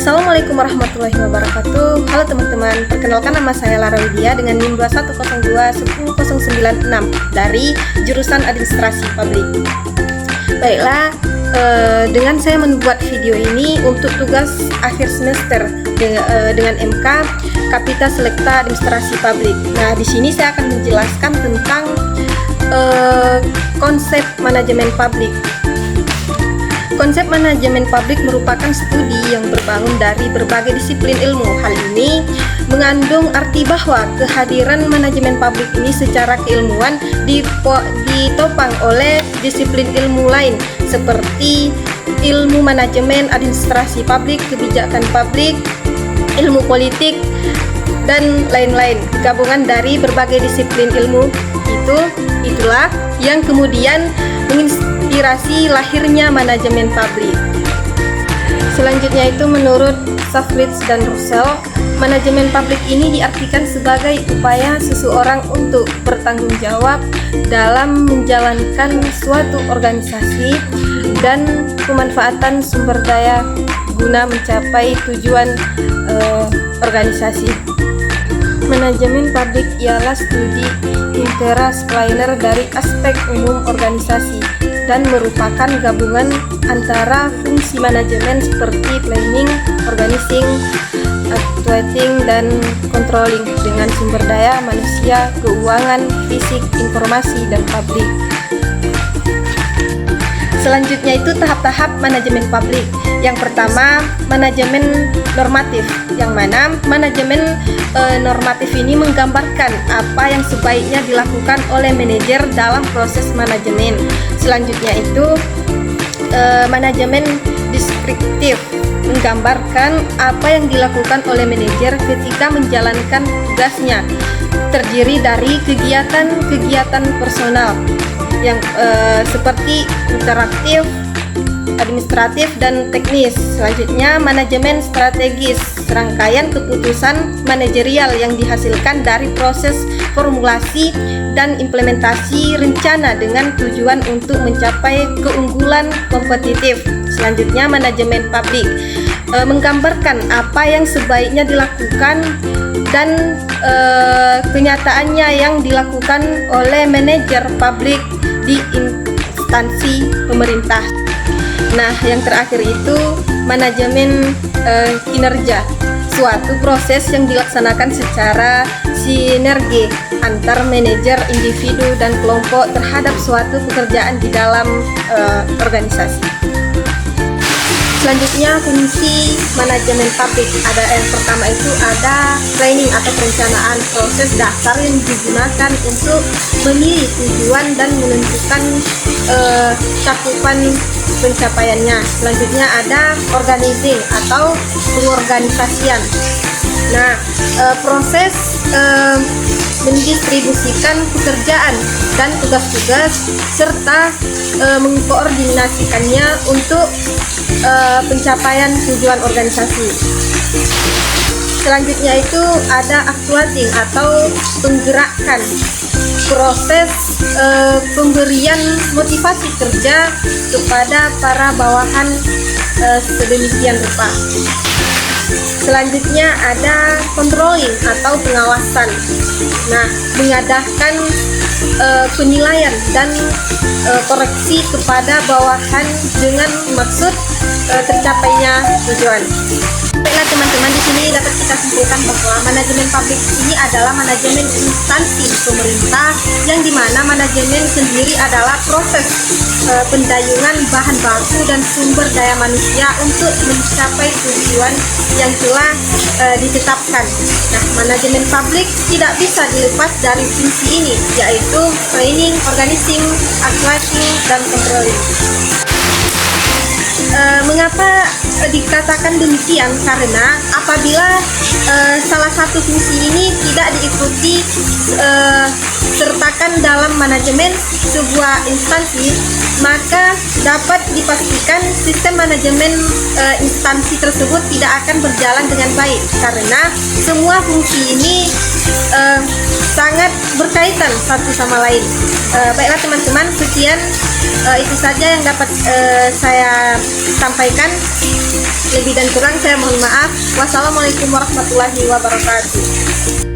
Assalamualaikum warahmatullahi wabarakatuh. Halo teman-teman, perkenalkan nama saya Lara Widya dengan NIM 2102-10096 dari jurusan Administrasi Publik. Baiklah, dengan saya membuat video ini untuk tugas akhir semester dengan MK Kapita Selekta Administrasi Publik. Nah, di sini saya akan menjelaskan tentang konsep manajemen publik. Konsep manajemen publik merupakan studi yang berbangun dari berbagai disiplin ilmu. Hal ini mengandung arti bahwa kehadiran manajemen publik ini secara keilmuan ditopang oleh disiplin ilmu lain seperti ilmu manajemen, administrasi publik, kebijakan publik, ilmu politik, dan lain-lain. Gabungan dari berbagai disiplin ilmu itulah yang kemudian menginspirasi lahirnya manajemen publik. Selanjutnya itu menurut Safritz dan Russell, manajemen publik ini diartikan sebagai upaya seseorang untuk bertanggung jawab dalam menjalankan suatu organisasi dan pemanfaatan sumber daya guna mencapai tujuan organisasi. Manajemen publik ialah studi interdisipliner dari aspek umum organisasi dan merupakan gabungan antara fungsi manajemen seperti planning, organizing, actuating, dan controlling dengan sumber daya manusia, keuangan, fisik, informasi, dan publik. Selanjutnya itu tahap-tahap manajemen publik. Yang pertama, manajemen normatif, yang mana manajemen normatif ini menggambarkan apa yang sebaiknya dilakukan oleh manajer dalam proses manajemen. Selanjutnya itu manajemen deskriptif, menggambarkan apa yang dilakukan oleh manajer ketika menjalankan tugasnya, terdiri dari kegiatan-kegiatan personal yang seperti interaktif, administratif, dan teknis. Selanjutnya, manajemen strategis, serangkaian keputusan manajerial yang dihasilkan dari proses formulasi dan implementasi rencana dengan tujuan untuk mencapai keunggulan kompetitif. Selanjutnya, manajemen publik menggambarkan apa yang sebaiknya dilakukan dan kenyataannya yang dilakukan oleh manajer publik di instansi pemerintah. Nah, yang terakhir itu manajemen kinerja, suatu proses yang dilaksanakan secara sinergi antar manajer, individu, dan kelompok terhadap suatu pekerjaan di dalam organisasi. Selanjutnya, fungsi manajemen publik. Ada yang pertama itu ada training atau perencanaan, proses dasar yang digunakan untuk memilih tujuan dan menentukan cakupan pencapaiannya. Selanjutnya ada organizing atau pengorganisasian. Nah, proses mendistribusikan pekerjaan dan tugas-tugas serta mengkoordinasikannya untuk pencapaian tujuan organisasi. Selanjutnya itu ada actuating atau penggerakan, proses pemberian motivasi kerja kepada para bawahan sedemikian rupa. Selanjutnya ada controlling atau pengawasan. Nah, mengadakan penilaian dan koreksi kepada bawahan dengan maksud tercapainya tujuan. Baiklah teman-teman, di sini dapat kita simpulkan bahwa manajemen publik ini adalah manajemen instansi pemerintah yang dimana manajemen sendiri adalah proses pendayungan bahan baku dan sumber daya manusia untuk mencapai tujuan yang telah ditetapkan. Nah, manajemen publik tidak bisa dilepas dari fungsi ini, yaitu planning, organizing, actuating, dan controlling. Mengapa dikatakan demikian? Karena apabila salah satu fungsi ini tidak diikuti sertakan dalam manajemen sebuah instansi, maka dapat dipastikan sistem manajemen instansi tersebut tidak akan berjalan dengan baik, karena semua fungsi ini sangat berkaitan satu sama lain. Baiklah teman-teman, sekian itu saja yang dapat saya sampaikan. Lebih lebih dan kurang saya mohon maaf. Wassalamualaikum warahmatullahi wabarakatuh.